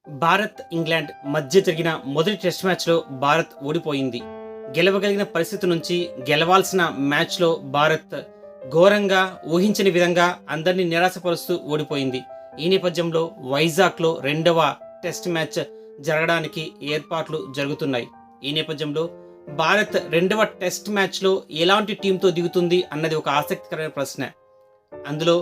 Bharat, England మధ్య జరిగిన మొదటి టెస్ట్ మ్యాచ్‌లో భారత్ ఓడిపోయింది. గెలవగలిగిన పరిస్థితి నుంచి గెలవాల్సిన మ్యాచ్‌లో భారత్ ఘోరంగా ఊహించని విధంగా అందరినీ నిరాశపరుస్తూ ఓడిపోయింది. ఈ నేపథ్యంలో వైజాగ్‌లో రెండవ టెస్ట్ మ్యాచ్ జరగడానికి ఏర్పాట్లు జరుగుతున్నాయి. ఈ నేపథ్యంలో భారత్ రెండవ టెస్ట్ మ్యాచ్‌లో ఎలాంటి టీమ్‌తో దిగుతుంది అన్నది ఒక ఆసక్తికరమైన ప్రశ్న. అందులో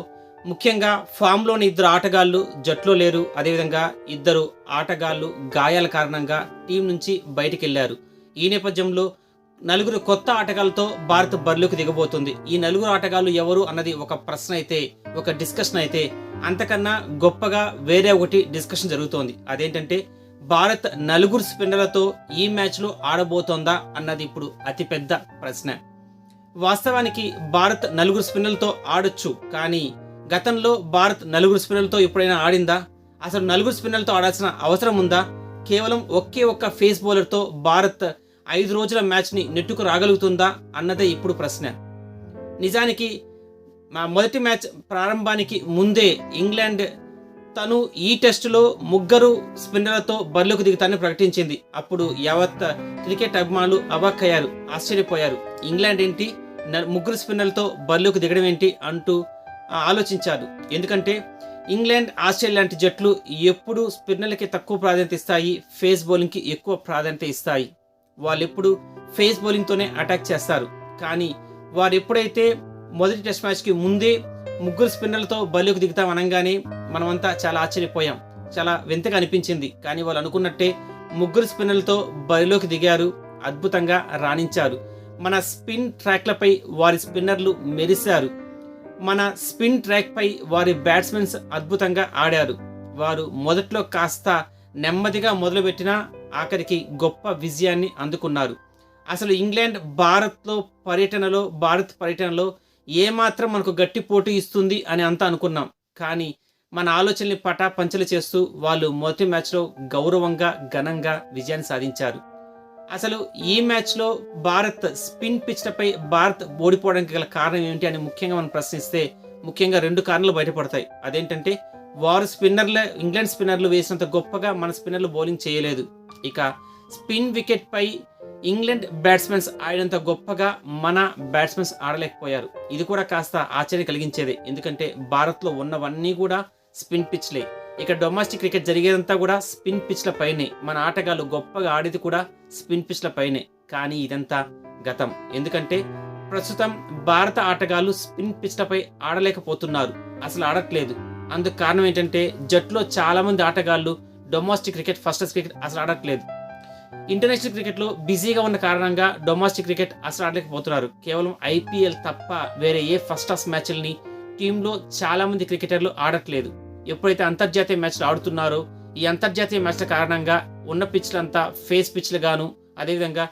ముఖ్యంగా ఫామ్‌లోని ఇద్దరు ఆటగాళ్లు జట్టులో లేరు. అదేవిధంగా ఇద్దరు ఆటగాళ్లు గాయాల కారణంగా టీం నుంచి బయటికెళ్లారు. ఈ నేపథ్యంలో నలుగురు కొత్త ఆటగాళ్లతో భారత్ బరిలోకి దిగబోతుంది. ఈ నలుగురు ఆటగాళ్లు ఎవరు అన్నది ఒక ప్రశ్న అయితే, ఒక డిస్కషన్ అయితే, అంతకన్నా గొప్పగా వేరే ఒకటి డిస్కషన్ జరుగుతోంది. అదేంటంటే భారత్ నలుగురు స్పిన్నర్లతో ఈ మ్యాచ్‌లో ఆడబోతోందా అన్నది ఇప్పుడు అతిపెద్ద ప్రశ్న. వాస్తవానికి భారత్ నలుగురు స్పిన్నర్లతో ఆడొచ్చు. కానీ గతంలో భారత్ నలుగురు స్పిన్నర్లతో ఎప్పుడైనా ఆడిందా? అసలు నలుగురు స్పిన్నర్లతో ఆడాల్సిన అవసరం ఉందా? కేవలం ఒకే ఒక్క ఫేస్ బౌలర్‌తో భారత్ 5 రోజుల మ్యాచ్‌ని నెట్టుకు రాగలుగుతుందా అన్నదే ఇప్పుడు ప్రశ్న. నిజానికి మొదటి మ్యాచ్ ప్రారంభానికి ముందే ఇంగ్లాండ్ తను ఈ టెస్టులో ముగ్గురు స్పిన్నర్లతో బరిలోకి దిగుతానని ప్రకటించింది. అప్పుడు యావత్ క్రికెట్ అభిమానులు అవాక్కయ్యారు, ఆశ్చర్యపోయారు. ఇంగ్లాండ్ ఏంటి ముగ్గురు స్పిన్నర్లతో బరిలోకి దిగడం ఏంటి అంటూ ఆలోచించారు. ఎందుకంటే ఇంగ్లాండ్, ఆస్ట్రేలియా లాంటి జట్లు ఎప్పుడు స్పిన్నర్లకి తక్కువ ప్రాధాన్యత ఇస్తాయి, ఫేస్ బౌలింగ్కి ఎక్కువ ప్రాధాన్యత ఇస్తాయి. వాళ్ళు ఎప్పుడు ఫేస్ బౌలింగ్తోనే అటాక్ చేస్తారు. కానీ వారు ఎప్పుడైతే మొదటి టెస్ట్ మ్యాచ్కి ముందే ముగ్గురు స్పిన్నర్లతో బరిలోకి దిగుతాం అనగానే మనమంతా చాలా ఆశ్చర్యపోయాం, చాలా వింతగా అనిపించింది. కానీ వాళ్ళు అనుకున్నట్టే ముగ్గురు స్పిన్నర్లతో బరిలోకి దిగారు, అద్భుతంగా రాణించారు. మన స్పిన్ ట్రాక్లపై వారి స్పిన్నర్లు మెరిశారు. మన స్పిన్ ట్రాక్ పై వారి బ్యాట్స్మెన్స్ అద్భుతంగా ఆడారు. వారు మొదట్లో కాస్త నెమ్మదిగా మొదలుపెట్టినా ఆఖరికి గొప్ప విజయాన్ని అందుకున్నారు. అసలు ఇంగ్లాండ్ భారత్ పర్యటనలో ఏమాత్రం మనకు గట్టి పోటీ ఇస్తుంది అని అంతా అనుకున్నాం. కానీ మన ఆలోచనల్ని పటాపంచలు చేస్తూ వాళ్ళు మొదటి మ్యాచ్లో గౌరవంగా, ఘనంగా విజయాన్ని సాధించారు. అసలు ఈ మ్యాచ్లో భారత్ స్పిన్ పిచ్లపై భారత్ ఓడిపోవడానికి గల కారణం ఏమిటి అని ముఖ్యంగా మనం ప్రశ్నిస్తే ముఖ్యంగా 2 కారణాలు బయటపడతాయి. అదేంటంటే వారు ఇంగ్లాండ్ స్పిన్నర్లు వేసినంత గొప్పగా మన స్పిన్నర్లు బౌలింగ్ చేయలేదు. ఇక స్పిన్ వికెట్ పై ఇంగ్లాండ్ బ్యాట్స్మెన్స్ ఆడినంత గొప్పగా మన బ్యాట్స్మెన్స్ ఆడలేకపోయారు. ఇది కూడా కాస్త ఆశ్చర్యం కలిగించేదే. ఎందుకంటే భారత్లో ఉన్నవన్నీ కూడా స్పిన్ పిచ్లే. ఇక డొమెస్టిక్ క్రికెట్ జరిగేదంతా కూడా స్పిన్ పిచ్ల పైనే. మన ఆటగాళ్ళు గొప్పగా ఆడేది కూడా స్పిన్ పిచ్ల పైనే. కానీ ఇదంతా గతం. ఎందుకంటే ప్రస్తుతం భారత ఆటగాళ్ళు స్పిన్ పిచ్లపై ఆడలేకపోతున్నారు, అసలు ఆడట్లేదు. అందుకు కారణం ఏంటంటే జట్టులో చాలా మంది ఆటగాళ్ళు domestic cricket, first class cricket అసలు ఆడట్లేదు. ఇంటర్నేషనల్ క్రికెట్లో బిజీగా ఉన్న కారణంగా డొమెస్టిక్ క్రికెట్ అసలు ఆడలేకపోతున్నారు. కేవలం ఐపీఎల్ తప్ప వేరే ఏ ఫస్ట్ క్లాస్ మ్యాచ్లని టీంలో చాలా మంది క్రికెటర్లు ఆడట్లేదు. ఎప్పుడైతే అంతర్జాతీయ మ్యాచ్లు ఆడుతున్నారో ఈ అంతర్జాతీయ మ్యాచ్ల కారణంగా ఉన్న పిచ్లంతా ఫేస్ పిచ్లు గాను, అదేవిధంగా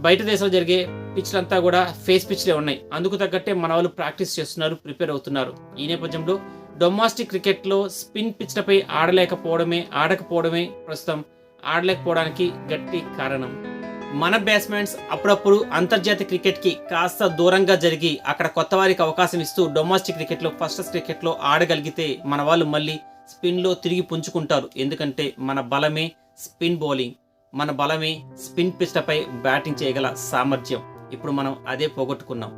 బయట దేశాలు జరిగే పిచ్లంతా కూడా ఫేస్ పిచ్లే ఉన్నాయి. అందుకు తగ్గట్టే మన వాళ్ళు ప్రాక్టీస్ చేస్తున్నారు, ప్రిపేర్ అవుతున్నారు. ఈ నేపథ్యంలో డొమెస్టిక్ క్రికెట్లో స్పిన్ పిచ్లపై ఆడకపోవడమే ప్రస్తుతం ఆడలేకపోవడానికి గట్టి కారణం. మన బ్యాట్స్మెన్స్ అప్పుడప్పుడు అంతర్జాతీయ క్రికెట్కి కాస్త దూరంగా జరిగి అక్కడ కొత్త వారికి అవకాశం ఇస్తూ డొమెస్టిక్ క్రికెట్లో, ఫస్ట్ క్లాస్ క్రికెట్లో ఆడగలిగితే మన వాళ్ళు మళ్ళీ స్పిన్లో తిరిగి పుంజుకుంటారు. ఎందుకంటే మన బలమే స్పిన్ బౌలింగ్, మన బలమే స్పిన్ పిచ్లపై బ్యాటింగ్ చేయగల సామర్థ్యం. ఇప్పుడు మనం అదే పోగొట్టుకున్నాం.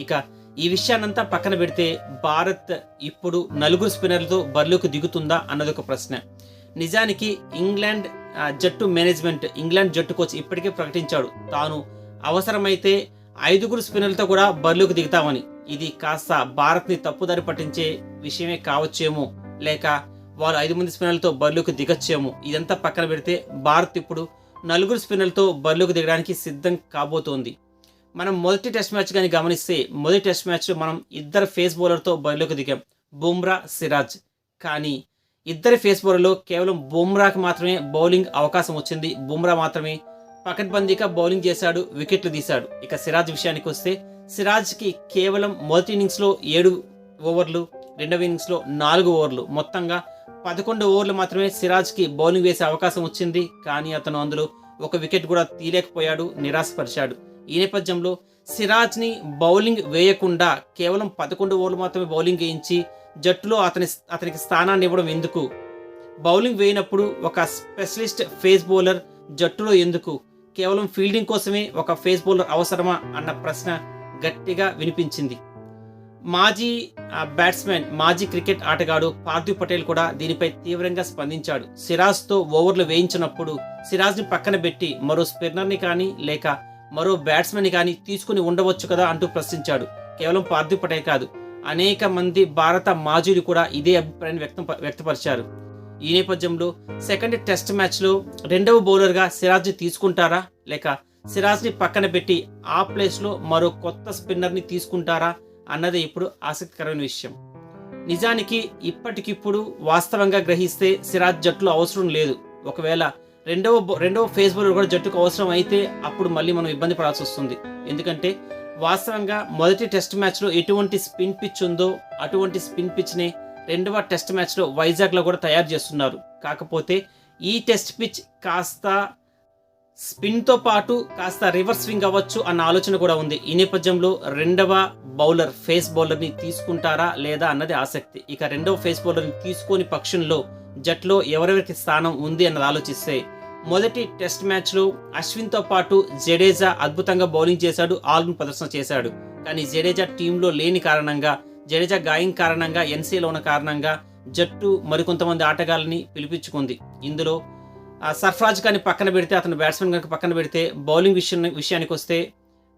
ఇక ఈ విషయాన్నంతా పక్కన పెడితే భారత్ ఇప్పుడు నలుగురు స్పిన్నర్లతో బరిలోకి దిగుతుందా అన్నది ఒక ప్రశ్న. నిజానికి ఇంగ్లాండ్ జట్టు మేనేజ్మెంట్, ఇంగ్లాండ్ జట్టు కోచ్ ఇప్పటికే ప్రకటించాడు తాను అవసరమైతే 5 స్పిన్నర్లతో కూడా బరిలోకి దిగుతామని. ఇది కాస్త భారత్ని తప్పుదారి పట్టించే విషయమే కావచ్చేమో, లేక వారు 5 మంది స్పిన్నర్లతో బరిలోకి దిగచ్చేమో. ఇదంతా పక్కన పెడితే భారత్ ఇప్పుడు 4 స్పిన్నర్లతో బరిలోకి దిగడానికి సిద్ధం కాబోతోంది. మనం మొదటి టెస్ట్ మ్యాచ్ కానీ గమనిస్తే మొదటి టెస్ట్ మ్యాచ్లో మనం ఇద్దరు ఫేస్ బౌలర్తో బరిలోకి దిగాం, బుమ్రా, సిరాజ్. కానీ ఇద్దరి ఫేస్ బౌలర్లో కేవలం బుమ్రాకి మాత్రమే బౌలింగ్ అవకాశం వచ్చింది. బుమ్రా మాత్రమే పకడ్బందీగా బౌలింగ్ చేశాడు, వికెట్లు తీశాడు. ఇక సిరాజ్ విషయానికి వస్తే సిరాజ్కి కేవలం మొదటి ఇన్నింగ్స్లో 7 ఓవర్లు, రెండవ ఇన్నింగ్స్లో 4 ఓవర్లు, మొత్తంగా 11 ఓవర్లు మాత్రమే సిరాజ్కి బౌలింగ్ వేసే అవకాశం వచ్చింది. కానీ అతను అందులో ఒక వికెట్ కూడా తీయలేకపోయాడు, నిరాశపరిచాడు. ఈ నేపథ్యంలో సిరాజ్ని బౌలింగ్ వేయకుండా కేవలం 11 ఓవర్లు మాత్రమే బౌలింగ్ వేయించి జట్టులో అతనికి స్థానాన్ని ఇవ్వడం ఎందుకు? బౌలింగ్ వేయనప్పుడు ఒక స్పెషలిస్ట్ ఫేస్ బౌలర్ జట్టులో ఎందుకు? కేవలం ఫీల్డింగ్ కోసమే ఒక ఫేస్ బౌలర్ అవసరమా అన్న ప్రశ్న గట్టిగా వినిపించింది. మాజీ బ్యాట్స్మెన్, మాజీ క్రికెట్ ఆటగాడు పార్థివ్ పటేల్ కూడా దీనిపై తీవ్రంగా స్పందించాడు. సిరాజ్తో ఓవర్లు వేయించినప్పుడు సిరాజ్ని పక్కన పెట్టి మరో స్పిన్నర్ని కానీ లేక మరో బ్యాట్స్మెన్ కానీ తీసుకుని ఉండవచ్చు కదా అంటూ ప్రశ్నించాడు. కేవలం పార్థివ్ పటేల్ కాదు, అనేక మంది భారత మాజీలు కూడా ఇదే అభిప్రాయాన్ని వ్యక్తపరిచారు. ఈ నేపథ్యంలో సెకండ్ టెస్ట్ మ్యాచ్లో రెండవ బౌలర్గా సిరాజ్ని తీసుకుంటారా లేక సిరాజ్ని పక్కన పెట్టి ఆ ప్లేస్లో మరో కొత్త స్పిన్నర్ని తీసుకుంటారా అన్నది ఇప్పుడు ఆసక్తికరమైన విషయం. నిజానికి ఇప్పటికిప్పుడు వాస్తవంగా గ్రహిస్తే సిరాజ్ జట్టులో అవసరం లేదు. ఒకవేళ రెండవ ఫేస్ బౌలర్ కూడా జట్టుకు అవసరం అయితే అప్పుడు మళ్ళీ మనం ఇబ్బంది పడాల్సి వస్తుంది. ఎందుకంటే వాస్తవంగా మొదటి టెస్ట్ మ్యాచ్లో ఎటువంటి స్పిన్ పిచ్ ఉందో అటువంటి స్పిన్ పిచ్ని రెండవ టెస్ట్ మ్యాచ్లో వైజాగ్లో కూడా తయారు చేస్తున్నారు. కాకపోతే ఈ టెస్ట్ పిచ్ కాస్త స్పిన్తో పాటు కాస్త రివర్స్ స్వింగ్ అవ్వచ్చు అన్న ఆలోచన కూడా ఉంది. ఈ నేపథ్యంలో రెండవ బౌలర్ ఫేస్ బౌలర్ని తీసుకుంటారా లేదా అన్నది ఆసక్తి. ఇక రెండవ ఫేస్ బౌలర్ని తీసుకొని పక్షంలో జట్లో ఎవరెవరికి స్థానం ఉంది అన్నది ఆలోచిస్తే, మొదటి టెస్ట్ మ్యాచ్లో అశ్విన్తో పాటు జడేజా అద్భుతంగా బౌలింగ్ చేశాడు, ఆల్రౌండ్ ప్రదర్శన చేశాడు. కానీ జడేజా టీంలో లేని కారణంగా, జడేజా గాయం కారణంగా, ఎన్సీలో ఉన్న కారణంగా జట్టు మరికొంతమంది ఆటగాళ్ళని పిలిపించుకుంది. ఇందులో సర్ఫరాజ్ కానీ పక్కన పెడితే, అతను బ్యాట్స్మెన్ కనుక పక్కన పెడితే, బౌలింగ్ విషయానికి వస్తే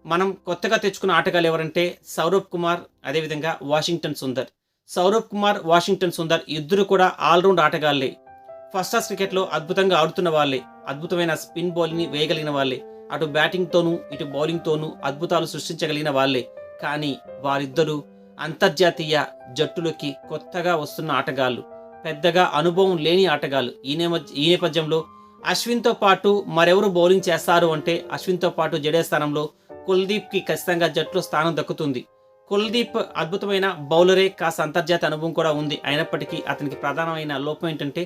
మనం కొత్తగా తెచ్చుకున్న ఆటగాళ్ళు ఎవరంటే సౌరవ్ కుమార్, అదేవిధంగా వాషింగ్టన్ సుందర్. సౌరవ్ కుమార్, వాషింగ్టన్ సుందర్ ఇద్దరు కూడా ఆల్రౌండ్ ఆటగాళ్లే. ఫస్ట్ క్లాస్ క్రికెట్లో అద్భుతంగా ఆడుతున్న వాళ్ళే, అద్భుతమైన స్పిన్ బౌలింగ్ని వేయగలిగిన వాళ్ళే, అటు బ్యాటింగ్తోనూ ఇటు బౌలింగ్తోనూ అద్భుతాలు సృష్టించగలిగిన వాళ్ళే. కానీ వారిద్దరూ అంతర్జాతీయ జట్టులోకి కొత్తగా వస్తున్న ఆటగాళ్ళు, పెద్దగా అనుభవం లేని ఆటగాళ్ళు. ఈ నేపథ్యంలో అశ్విన్తో పాటు మరెవరు బౌలింగ్ చేస్తారు అంటే, అశ్విన్తో పాటు జడేజా స్థానంలో కుల్దీప్కి ఖచ్చితంగా జట్టులో స్థానం దక్కుతుంది. కుల్దీప్ అద్భుతమైన బౌలరే, కాస్త అంతర్జాతీయ అనుభవం కూడా ఉంది. అయినప్పటికీ అతనికి ప్రధానమైన లోపం ఏంటంటే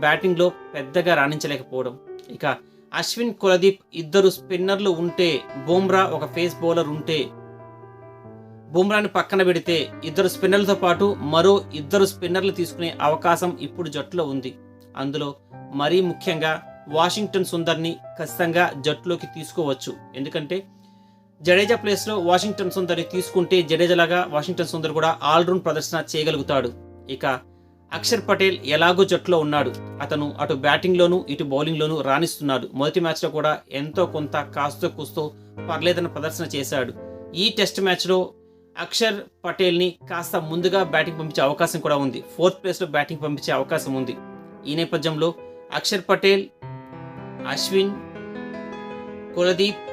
బ్యాటింగ్లో పెద్దగా రాణించలేకపోవడం. ఇక అశ్విన్, కుల్దీప్ ఇద్దరు స్పిన్నర్లు ఉంటే, బుమ్రా ఒక ఫేస్ బౌలర్ ఉంటే, బుమ్రాని పక్కన పెడితే ఇద్దరు స్పిన్నర్లతో పాటు మరో ఇద్దరు స్పిన్నర్లు తీసుకునే అవకాశం ఇప్పుడు జట్టులో ఉంది. అందులో మరీ ముఖ్యంగా వాషింగ్టన్ సుందర్ని ఖచ్చితంగా జట్టులోకి తీసుకోవచ్చు. ఎందుకంటే జడేజా ప్లేస్లో వాషింగ్టన్ సుందర్ని తీసుకుంటే జడేజాలాగా వాషింగ్టన్ సుందర్ కూడా ఆల్రౌండ్ ప్రదర్శన చేయగలుగుతాడు. ఇక అక్షర్ పటేల్ ఎలాగో జట్టులో ఉన్నాడు. అతను అటు బ్యాటింగ్లోనూ ఇటు బౌలింగ్లోనూ రాణిస్తున్నాడు. మొదటి మ్యాచ్లో కూడా ఎంతో కొంత కాస్తో కూస్తో పర్లేదన్న ప్రదర్శన చేశాడు. ఈ టెస్ట్ మ్యాచ్లో అక్షర్ పటేల్ని కాస్త ముందుగా బ్యాటింగ్ పంపించే అవకాశం కూడా ఉంది. ఫోర్త్ ప్లేస్లో బ్యాటింగ్ పంపించే అవకాశం ఉంది. ఈ నేపథ్యంలో అక్షర్ పటేల్, అశ్విన్, కుల్దీప్,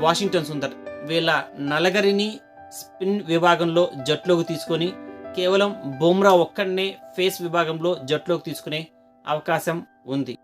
వాషింగ్టన్ సుందర్ వీళ్ళ నలుగురిని స్పిన్ విభాగంలో జట్టులోకి తీసుకొని కేవలం బుమ్రా ఒక్కడనే ఫేస్ విభాగంలో జట్టులోకి తీసుకునే అవకాశం ఉంది.